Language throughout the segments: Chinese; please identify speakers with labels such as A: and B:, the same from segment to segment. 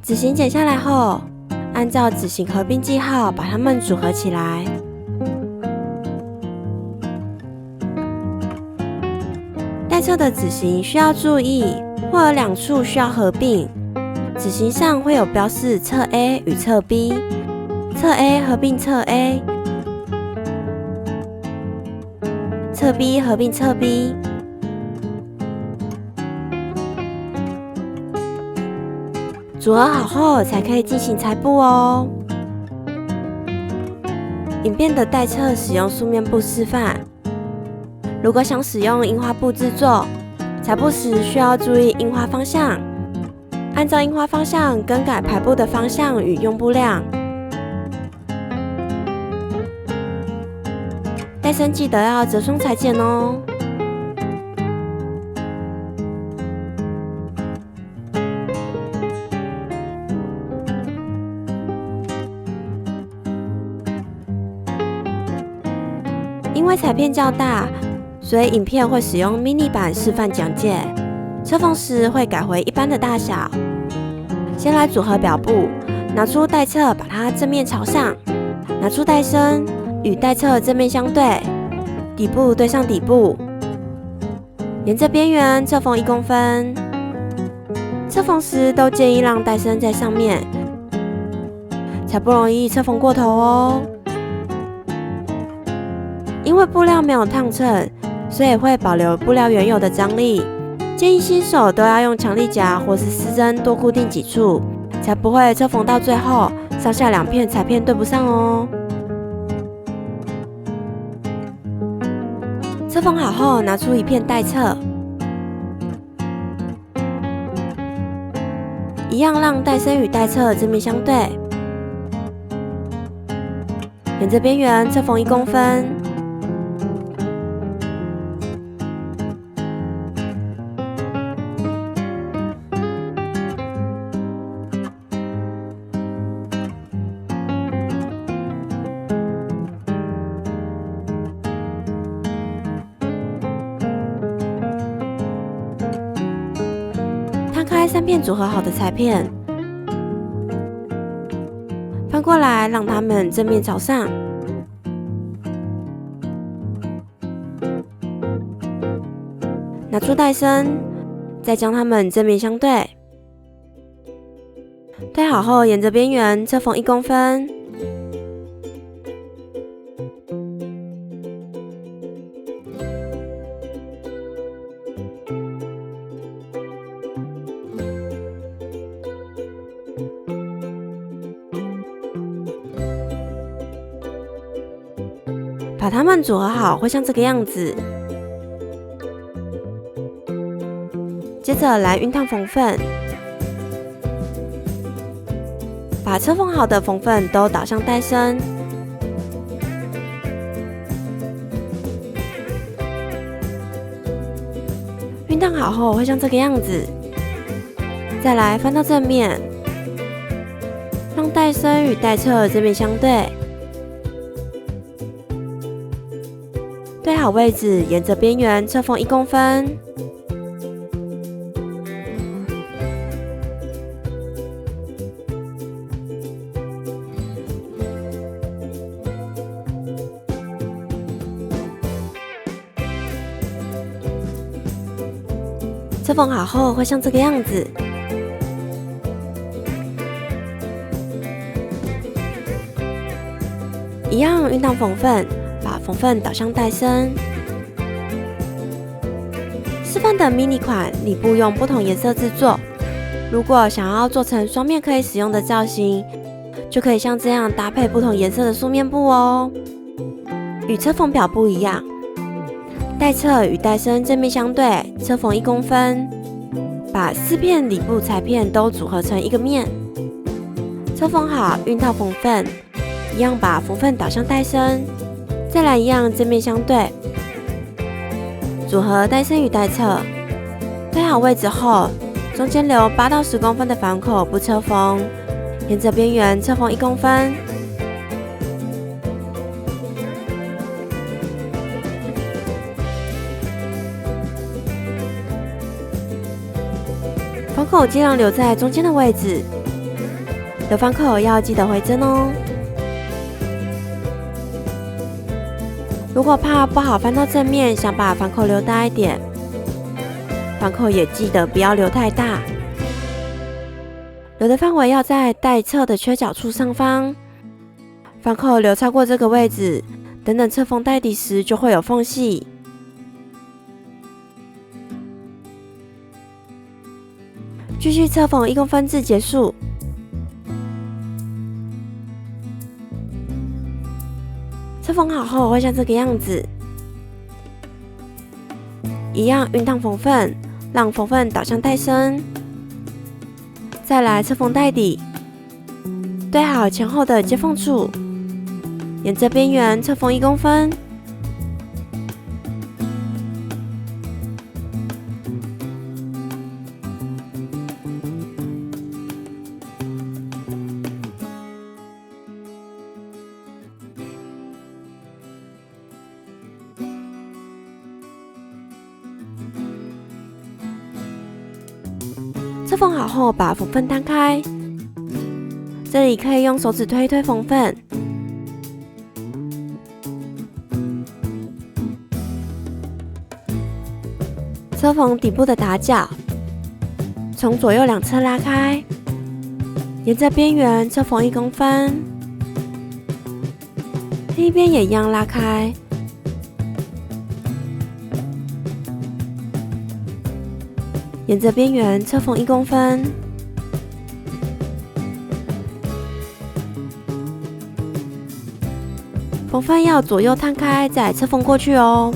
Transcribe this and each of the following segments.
A: 纸型剪下来后，按照纸型合并记号把它们组合起来。待测的纸型需要注意，或有2处需要合并。纸型上会有标示侧 A 与侧 B， 侧 A 合并侧 A， 侧 B 合并侧 B。组合好后才可以进行裁布哦。影片的待测使用素面布示范。如果想使用印花布制作，裁布时需要注意印花方向，按照印花方向更改排布的方向与用布量。带身记得要折双裁剪哦。因为裁片较大，所以影片会使用 mini 版示范讲解，车缝时会改回一般的大小。先来组合表布，拿出待测，把它正面朝上，拿出带身，与待测正面相对，底部对上底部，沿着边缘侧缝1公分。侧缝时都建议让带身在上面，才不容易侧缝过头哦。因为布料没有烫衬，所以会保留布料原有的张力。建议新手都要用强力夹或是丝针多固定几处，才不会侧缝到最后上下2片裁片对不上哦。侧缝好后，拿出1片待测，一样让带身与待测正面相对，沿着边缘侧缝1公分。摊开3片组合好的裁片，翻过来让它们正面朝上。拿出带身，再将它们正面相对。对好后，沿着边缘侧缝1公分。把它们组合好，会像这个样子。接着来熨烫缝份，把车缝好的缝份都倒上带身，熨烫好后会像这个样子。再来翻到正面，让带身与待测正面相对。对好位置，沿着边缘侧缝1公分。侧缝好后会像这个样子。一样熨烫缝份，把缝份倒向带身。示范的 mini 款里布用不同颜色制作，如果想要做成双面可以使用的造型，就可以像这样搭配不同颜色的素面布哦。与车缝表布一样，待测与带身正面相对，车缝1公分，把4片里布裁片都组合成一个面。车缝好，熨烫缝份，一样把缝份倒向带身，再来一样正面相对，组合带身与待测。对好位置后，中间留8到10公分的反口不车缝，沿着边缘侧缝1公分。缝口尽量留在中间的位置，留方口要记得回针哦。如果怕不好翻到正面，想把方口留大一点，方口也记得不要留太大，留的范围要在带侧的缺角处上方。方口留超过这个位置，等等侧缝带底时就会有缝隙。继续侧缝1公分至结束。侧缝好后会像这个样子，一样熨烫缝缝，让缝缝导向带身。再来侧缝带底，对好前后的接缝处，沿着边缘侧缝1公分。侧缝好后，把缝缝摊开，这里可以用手指推一推缝缝。车缝底部的打角，从左右2侧拉开，沿着边缘侧缝1公分，另一边也一样拉开。沿着边缘侧缝1公分，缝缝要左右摊开，再侧缝过去哦。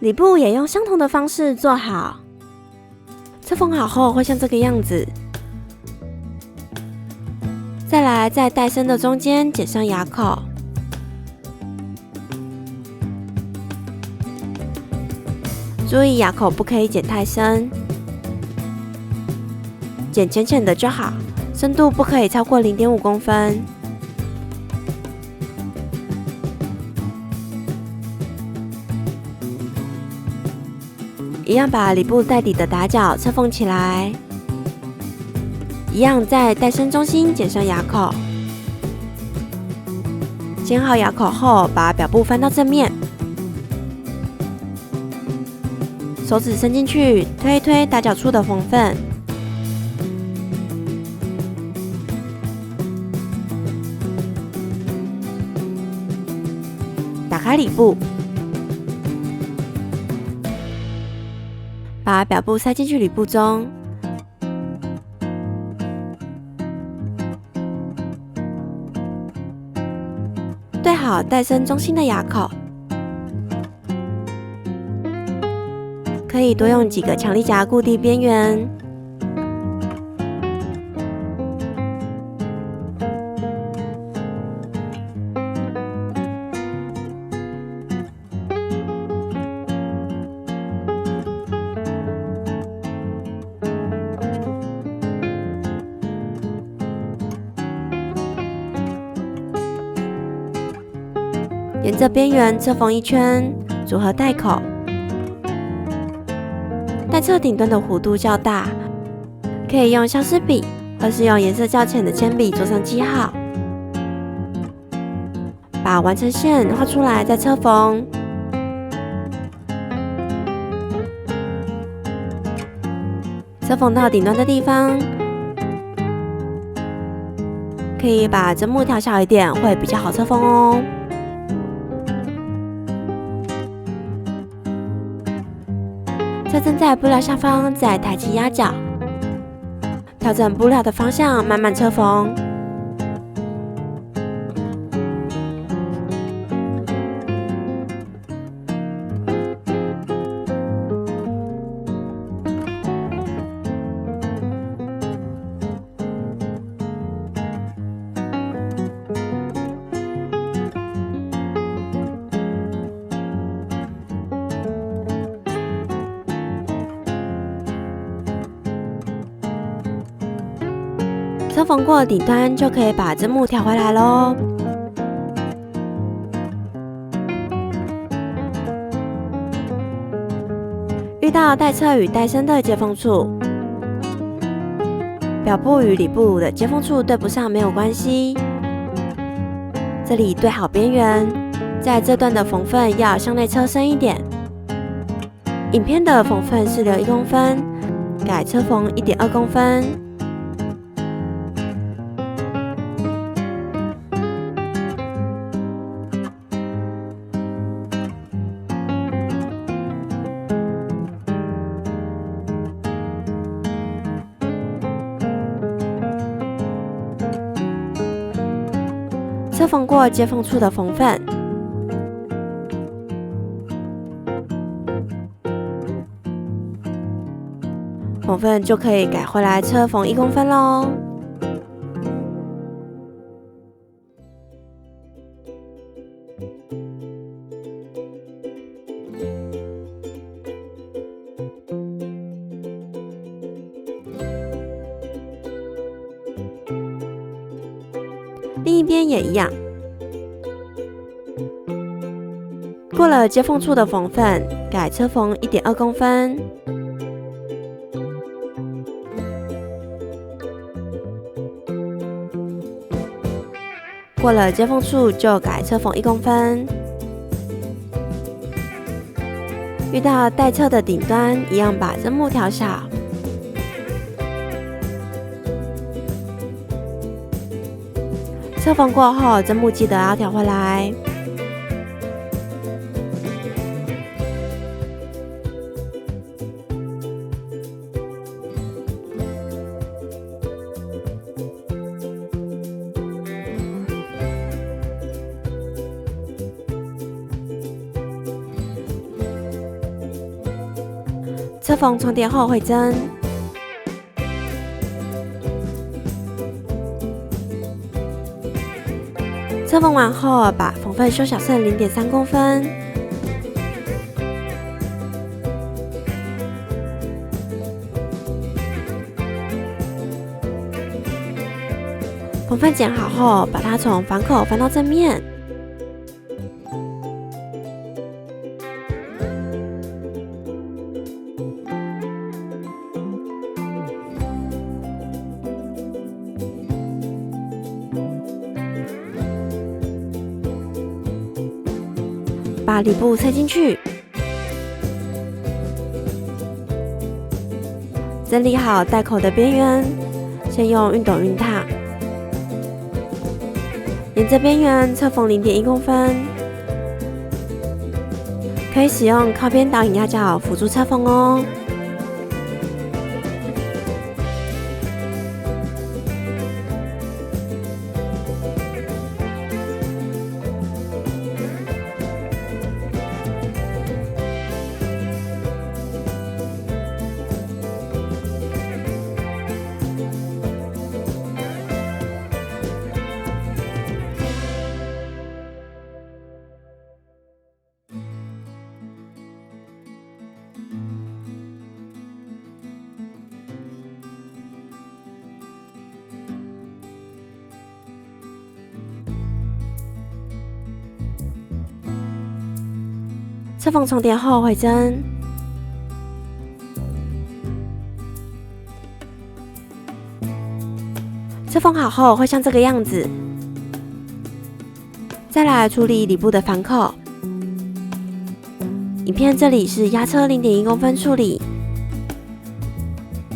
A: 里部也用相同的方式做好，侧缝好后会像这个样子。再来在带身的中间剪上牙口，注意牙口不可以剪太深，剪浅浅的就好，深度不可以超过0.5公分。一样把里部带底的打角侧缝起来，一样在带身中心剪上牙口。剪好牙口后，把表布翻到正面，手指伸进去推一推打角处的缝缝，打开里部。把表布塞进去里布中，对好带身中心的牙口，可以多用几个强力夹固定边缘。沿着边缘侧缝1圈，组合带口。带侧顶端的弧度较大，可以用消失笔，或是用颜色较浅的铅笔做上记号。把完成线画出来再侧缝。侧缝到顶端的地方，可以把针目调小一点，会比较好侧缝哦。侧针在布料下方再抬起压角，调整布料的方向，慢慢侧缝。车缝过顶端就可以把针木调回来咯。遇到带侧与带身的接缝处，表布与里布的接缝处对不上没有关系，这里对好边缘，在这段的缝份要向内车深一点。影片的缝份是留1公分，改车缝1.2公分。车缝过接缝处的缝份，缝份就可以改回来车缝1公分咯。另一边也一样，过了接缝处的缝份，改车缝1.2公分。过了接缝处就改车缝1公分。遇到带侧的顶端，一样把针木调小。车缝过后，针木记得要调回来。车缝重叠后回针。车缝完后，把缝份修小剩0.3公分。缝份剪好后，把它从反口翻到正面。把里布塞进去，整理好带口的边缘，先用熨斗熨烫，沿着边缘侧缝0.1公分，可以使用靠边导引压脚辅助侧缝哦。车缝重叠后回针，车缝好后会像这个样子。再来处理里部的反口，影片这里是压车0.1公分处理，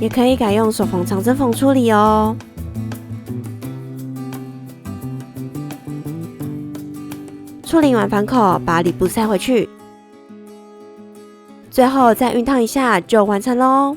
A: 也可以改用手缝长针缝处理哦。处理完反口，把里部塞回去。最后再熨烫一下就完成咯。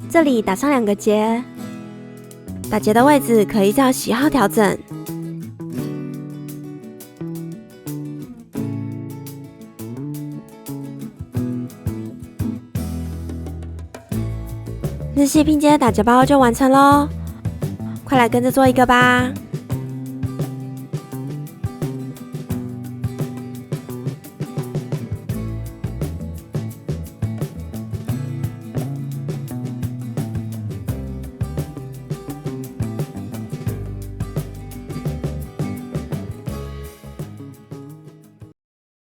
A: 这里打上2个结，打结的位置可依照喜好调整。日系拼接打结包就完成咯，快来跟着做一个吧！